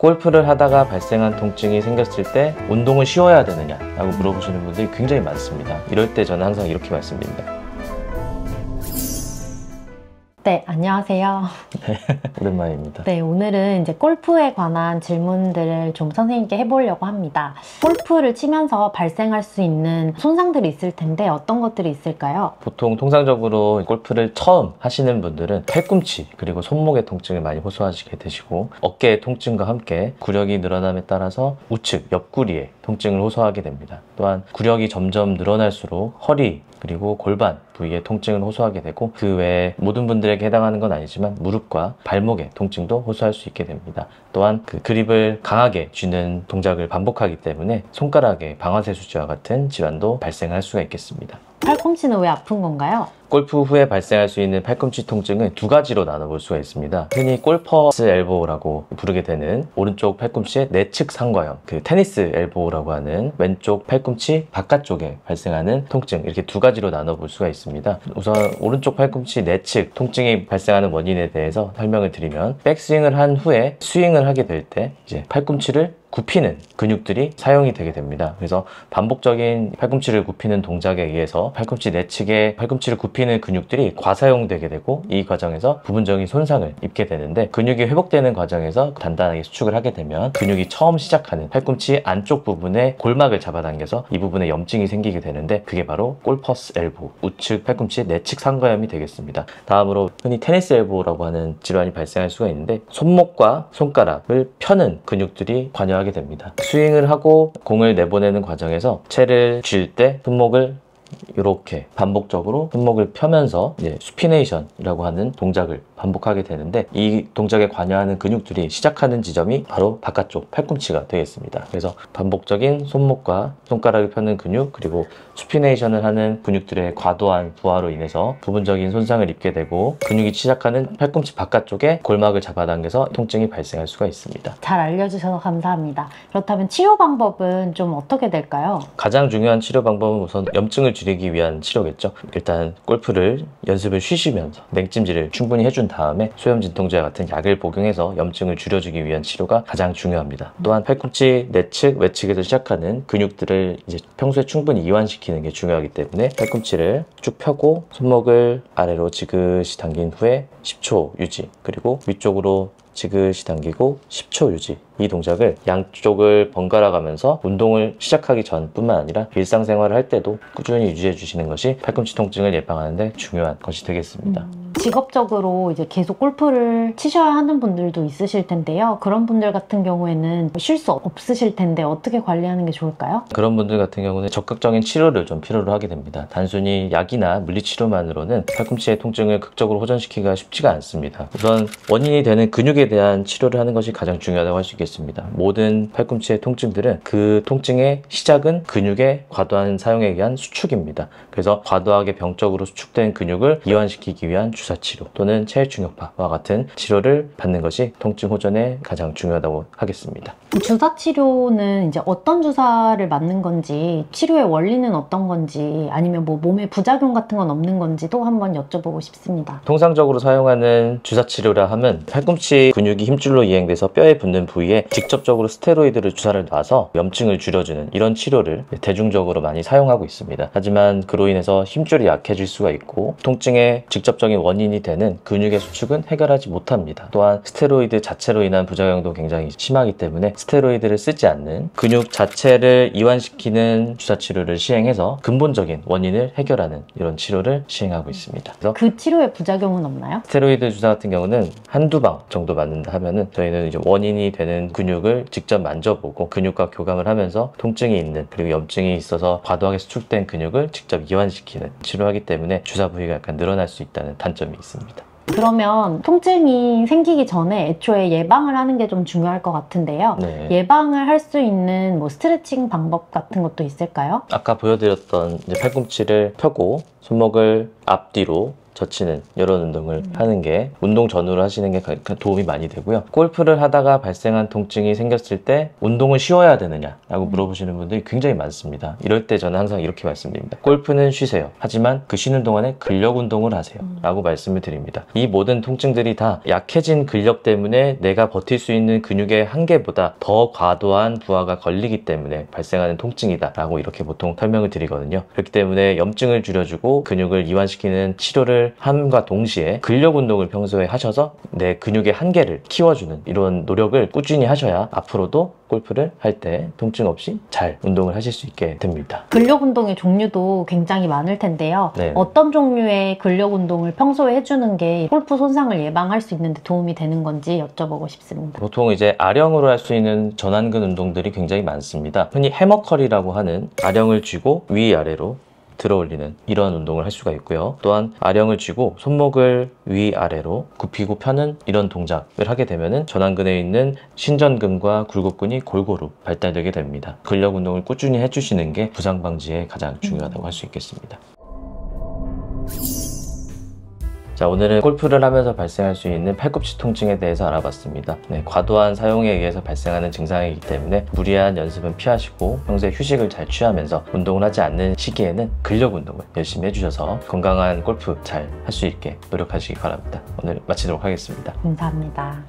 골프를 하다가 발생한 통증이 생겼을 때 운동을 쉬어야 되느냐 라고 물어보시는 분들이 굉장히 많습니다. 이럴 때 저는 항상 이렇게 말씀드립니다. 네, 안녕하세요. 오랜만입니다. 네, 오늘은 이제 골프에 관한 질문들을 좀 선생님께 해보려고 합니다. 골프를 치면서 발생할 수 있는 손상들이 있을 텐데 어떤 것들이 있을까요? 보통 통상적으로 골프를 처음 하시는 분들은 팔꿈치 그리고 손목의 통증을 많이 호소하시게 되시고 어깨의 통증과 함께 구력이 늘어남에 따라서 우측 옆구리에 통증을 호소하게 됩니다. 또한 구력이 점점 늘어날수록 허리 그리고 골반 부위에 통증을 호소하게 되고 그 외에 모든 분들에게 해당하는 건 아니지만 무릎과 발목의 통증도 호소할 수 있게 됩니다. 또한 그 그립을 강하게 쥐는 동작을 반복하기 때문에 손가락의 방아쇠 수지와 같은 질환도 발생할 수가 있겠습니다. 팔꿈치는 왜 아픈 건가요? 골프 후에 발생할 수 있는 팔꿈치 통증은 두 가지로 나눠볼 수가 있습니다. 흔히 골퍼스 엘보라고 부르게 되는 오른쪽 팔꿈치의 내측 상과염, 그 테니스 엘보라고 하는 왼쪽 팔꿈치 바깥쪽에 발생하는 통증, 이렇게 두 가지로 나눠볼 수가 있습니다. 우선 오른쪽 팔꿈치 내측 통증이 발생하는 원인에 대해서 설명을 드리면 백스윙을 한 후에 스윙을 하게 될 때 이제 팔꿈치를 굽히는 근육들이 사용이 되게 됩니다. 그래서 반복적인 팔꿈치를 굽히는 동작에 의해서 팔꿈치 내측의 팔꿈치를 굽히는 근육들이 과사용되게 되고 이 과정에서 부분적인 손상을 입게 되는데 근육이 회복되는 과정에서 단단하게 수축을 하게 되면 근육이 처음 시작하는 팔꿈치 안쪽 부분에 골막을 잡아당겨서 이 부분에 염증이 생기게 되는데 그게 바로 골퍼스 엘보, 우측 팔꿈치 내측 상과염이 되겠습니다. 다음으로 흔히 테니스 엘보라고 하는 질환이 발생할 수가 있는데 손목과 손가락을 펴는 근육들이 관여하게 됩니다. 스윙을 하고 공을 내보내는 과정에서 채를 쥘 때 손목을 이렇게 반복적으로 손목을 펴면서 이제 수피네이션이라고 하는 동작을 반복하게 되는데 이 동작에 관여하는 근육들이 시작하는 지점이 바로 바깥쪽 팔꿈치가 되겠습니다. 그래서 반복적인 손목과 손가락을 펴는 근육 그리고 수피네이션을 하는 근육들의 과도한 부하로 인해서 부분적인 손상을 입게 되고 근육이 시작하는 팔꿈치 바깥쪽에 골막을 잡아당겨서 통증이 발생할 수가 있습니다. 잘 알려주셔서 감사합니다. 그렇다면 치료 방법은 좀 어떻게 될까요? 가장 중요한 치료 방법은 우선 염증을 줄이기 위한 치료겠죠. 일단 골프를 연습을 쉬시면서 냉찜질을 충분히 해준 다음에 소염 진통제와 같은 약을 복용해서 염증을 줄여주기 위한 치료가 가장 중요합니다. 또한 팔꿈치 내측, 외측에서 시작하는 근육들을 이제 평소에 충분히 이완시키는 게 중요하기 때문에 팔꿈치를 쭉 펴고 손목을 아래로 지그시 당긴 후에 10초 유지, 그리고 위쪽으로 지그시 당기고 10초 유지, 이 동작을 양쪽을 번갈아 가면서 운동을 시작하기 전뿐만 아니라 일상생활을 할 때도 꾸준히 유지해 주시는 것이 팔꿈치 통증을 예방하는 데 중요한 것이 되겠습니다. 직업적으로 이제 계속 골프를 치셔야 하는 분들도 있으실 텐데요. 그런 분들 같은 경우에는 쉴 수 없으실 텐데 어떻게 관리하는 게 좋을까요? 그런 분들 같은 경우는 적극적인 치료를 좀 필요로 하게 됩니다. 단순히 약이나 물리치료만으로는 팔꿈치의 통증을 극적으로 호전시키기가 쉽지가 않습니다. 우선 원인이 되는 근육에 대한 치료를 하는 것이 가장 중요하다고 할 수 있겠습니다. 모든 팔꿈치의 통증들은 그 통증의 시작은 근육의 과도한 사용에 의한 수축입니다. 그래서 과도하게 병적으로 수축된 근육을 이완시키기 위한 주사치료 또는 체액중력파와 같은 치료를 받는 것이 통증 호전에 가장 중요하다고 하겠습니다. 주사 치료는 이제 어떤 주사를 맞는 건지, 치료의 원리는 어떤 건지, 아니면 뭐 몸에 부작용 같은 건 없는 건지도 한번 여쭤보고 싶습니다. 통상적으로 사용하는 주사 치료라 하면 팔꿈치 근육이 힘줄로 이행돼서 뼈에 붙는 부위에 직접적으로 스테로이드를 주사를 놔서 염증을 줄여주는 이런 치료를 대중적으로 많이 사용하고 있습니다. 하지만 그로 인해서 힘줄이 약해질 수가 있고 통증의 직접적인 원인이 되는 근육의 수축은 해결하지 못합니다. 또한 스테로이드 자체로 인한 부작용도 굉장히 심하기 때문에 스테로이드를 쓰지 않는 근육 자체를 이완시키는 주사 치료를 시행해서 근본적인 원인을 해결하는 이런 치료를 시행하고 있습니다. 그래서 그 치료에 부작용은 없나요? 스테로이드 주사 같은 경우는 한두 방 정도 맞는다 하면은 저희는 이제 원인이 되는 근육을 직접 만져보고 근육과 교감을 하면서 통증이 있는 그리고 염증이 있어서 과도하게 수축된 근육을 직접 이완시키는 치료하기 때문에 주사 부위가 약간 늘어날 수 있다는 단점이 있습니다. 그러면 통증이 생기기 전에 애초에 예방을 하는 게 좀 중요할 것 같은데요. 네. 예방을 할 수 있는 뭐 스트레칭 방법 같은 것도 있을까요? 아까 보여드렸던 이제 팔꿈치를 펴고 손목을 앞뒤로 젖히는 이런 운동을 하는 게 운동 전후로 하시는 게 도움이 많이 되고요. 골프를 하다가 발생한 통증이 생겼을 때 운동을 쉬어야 되느냐라고 물어보시는 분들이 굉장히 많습니다. 이럴 때 저는 항상 이렇게 말씀드립니다. 골프는 쉬세요. 하지만 그 쉬는 동안에 근력 운동을 하세요. 라고 말씀을 드립니다. 이 모든 통증들이 다 약해진 근력 때문에 내가 버틸 수 있는 근육의 한계보다 더 과도한 부하가 걸리기 때문에 발생하는 통증이다 라고 이렇게 보통 설명을 드리거든요. 그렇기 때문에 염증을 줄여주고 근육을 이완시키는 치료를 함과 동시에 근력 운동을 평소에 하셔서 내 근육의 한계를 키워주는 이런 노력을 꾸준히 하셔야 앞으로도 골프를 할 때 통증 없이 잘 운동을 하실 수 있게 됩니다. 근력 운동의 종류도 굉장히 많을 텐데요. 네. 어떤 종류의 근력 운동을 평소에 해주는 게 골프 손상을 예방할 수 있는데 도움이 되는 건지 여쭤보고 싶습니다. 보통 이제 아령으로 할 수 있는 전완근 운동들이 굉장히 많습니다. 흔히 해머컬이라고 하는 아령을 쥐고 위아래로 들어 올리는 이런 운동을 할 수가 있고요. 또한 아령을 쥐고 손목을 위아래로 굽히고 펴는 이런 동작을 하게 되면은 전완근에 있는 신전근과 굴곡근이 골고루 발달되게 됩니다. 근력 운동을 꾸준히 해주시는 게 부상 방지에 가장 중요하다고 할 수 있겠습니다. 자, 오늘은 골프를 하면서 발생할 수 있는 팔꿈치 통증에 대해서 알아봤습니다. 과도한 사용에 의해서 발생하는 증상이기 때문에 무리한 연습은 피하시고 평소에 휴식을 잘 취하면서 운동을 하지 않는 시기에는 근력 운동을 열심히 해주셔서 건강한 골프 잘 할 수 있게 노력하시기 바랍니다. 오늘 마치도록 하겠습니다. 감사합니다.